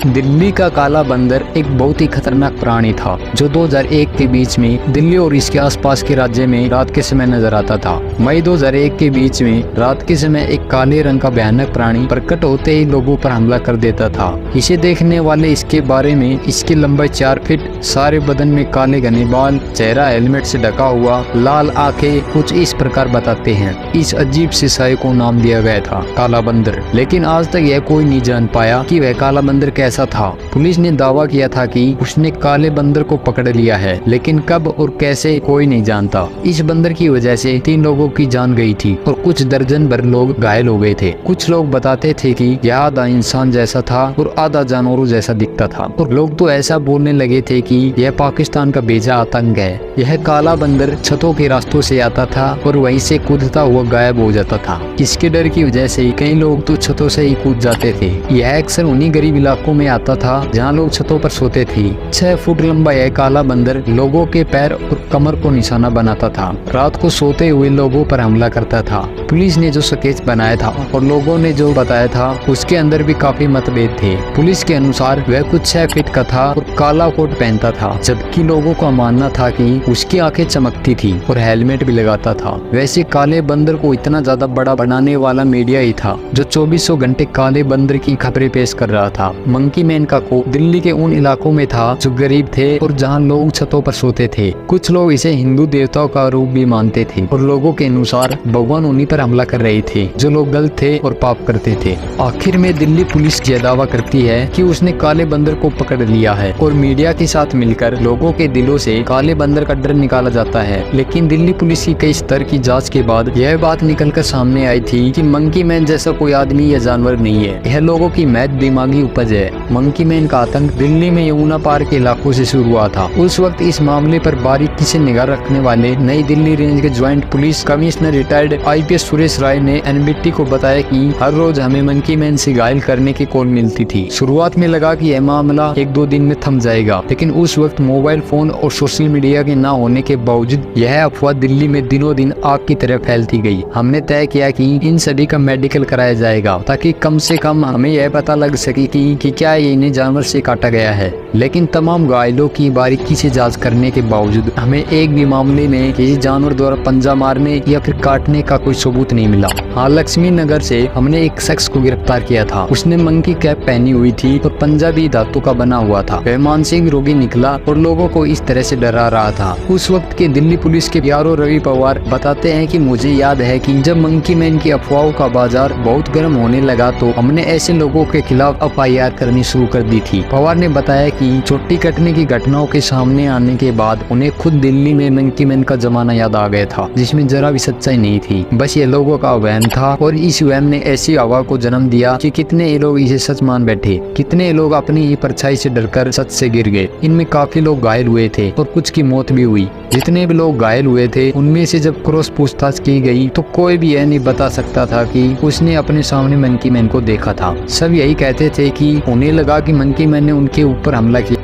दिल्ली का काला बंदर एक बहुत ही खतरनाक प्राणी था जो 2001 के बीच में दिल्ली और इसके आसपास के राज्य में रात के समय नजर आता था। मई 2001 के बीच में रात के समय एक काले रंग का भयानक प्राणी प्रकट होते ही लोगों पर हमला कर देता था। इसे देखने वाले इसके बारे में इसकी लंबाई 4 फीट, सारे बदन में काले घने बाल, चेहरा हेलमेट से ढका हुआ, लाल आंखें कुछ इस प्रकार बताते हैं। इस अजीब से साय को नाम दिया गया था काला बंदर। लेकिन आज तक यह कोई नहीं जान पाया कि वह काला बंदर कैसा था। पुलिस ने दावा किया था कि उसने काले बंदर को पकड़ लिया है, लेकिन कब और कैसे कोई नहीं जानता। इस बंदर की वजह से 3 लोगों की जान गई थी और कुछ दर्जन भर लोग घायल हो गए थे। कुछ लोग बताते थे कि यह आधा इंसान जैसा था और आधा जानवरों जैसा दिखता था, और लोग तो ऐसा बोलने लगे थे कि यह पाकिस्तान का भेजा आतंक है। यह काला बंदर छतों के रास्तों से आता था और वहीं से कूदता हुआ गायब हो जाता था। इसके डर की वजह से कई लोग तो छतों से ही कूद जाते थे। यह अक्सर उन्हीं गरीब इलाकों में आता था जहां लोग छतों पर सोते थे। 6 फुट लंबा यह काला बंदर लोगों के पैर और कमर को निशाना बनाता था। रात को सोते हुए लोगों पर हमला करता था। पुलिस ने जो स्केच बनाया था और लोगों ने जो बताया था उसके अंदर भी काफी मतभेद थे। पुलिस के अनुसार वह कुछ 6 फीट का था और काला कोट पहनता था, जबकि लोगों का मानना था कि उसकी आंखें चमकती थी और हेलमेट भी लगाता था। वैसे काले बंदर को इतना ज्यादा बड़ा बनाने वाला मीडिया ही था जो 2400 घंटे काले बंदर की खबरें पेश कर रहा था। मंकी मैन का कोट दिल्ली के उन इलाकों में था जो गरीब थे और जहां लोग छतों पर सोते थे। कुछ लोग इसे हिंदू देवताओं का रूप भी मानते थे और लोगों के अनुसार भगवान उन्हीं पर हमला कर रहे थे जो लोग गलत थे और पाप करते थे। आखिर में दिल्ली पुलिस यह दावा करती है कि उसने काले बंदर को पकड़ लिया है और मीडिया के साथ मिलकर लोगों के दिलों से काले बंदर का डर निकाला जाता है। लेकिन दिल्ली पुलिस की कई स्तर की जांच के बाद यह बात निकलकर सामने आई थी कि मंकी मैन जैसा कोई आदमी या जानवर नहीं है, यह लोगों की महज दिमागी उपज है। मंकी मैन का आतंक दिल्ली में यमुना पार के इलाकों से शुरू हुआ था। उस वक्त इस मामले पर बारीकी से निगाह रखने वाले नई दिल्ली रेंज के joint police commissioner retired IPS Suresh Rai ने NBT को बताया कि हर रोज हमें मंकी मैन से घायल करने की कॉल मिलती थी। शुरुआत में लगा कि यह मामला 1-2 दिन में थम जाएगा, लेकिन उस वक्त मोबाइल फोन और सोशल मीडिया के न होने के बावजूद यह अफवाह दिल्ली में दिनों दिन आग की तरह फैलती गई। हमने तय किया कि इन सभी का मेडिकल कराया जाएगा ताकि कम से कम हमें यह पता लग सके कि क्या इन्हें जानवर से काटा गया है। लेकिन तमाम घायलों की बारीकी से जांच करने के बावजूद हमें एक भी मामले में किसी जानवर द्वारा पंजा मारने या फिर काटने का कोई सबूत नहीं मिला। हाँ, लक्ष्मी नगर से हमने एक शख्स को गिरफ्तार किया था। उसने मंकी कैप पहनी हुई थी और पंजा भी धातु का बना हुआ था। वह मानसिक रोगी निकला और लोगों को इस तरह से डरा रहा था। उस वक्त के दिल्ली पुलिस के PRO रवि पवार बताते हैं कि मुझे याद है कि जब मंकी मैन की अफवाहों का बाजार बहुत गर्म होने लगा तो हमने ऐसे लोगों के खिलाफ FIR करनी शुरू कर दी थी। पवार ने बताया कि चोटी कटने की घटनाओं के सामने आने के बाद उन्हें खुद दिल्ली में मंकी मैन का जमाना याद आ गया था, जिसमें जरा भी सच्चाई नहीं थी, बस ये लोगों का वहम था। और इस वहम ने ऐसी हवा को जन्म दिया कि कितने ही लोग इसे सच मान बैठे, कितने लोग अपनी ही परछाई से डरकर सच से गिर गए। इनमें काफी लोग घायल हुए थे और कुछ की मौत भी हुई। जितने भी लोग घायल हुए थे उनमें से जब क्रॉस पूछताछ की गई तो कोई भी यह नहीं बता सकता था कि उसने अपने सामने मंकी मैन को देखा था। सब यही कहते थे कि उन्हें लगा कि मंकी मैन ने उनके ऊपर हमला किया।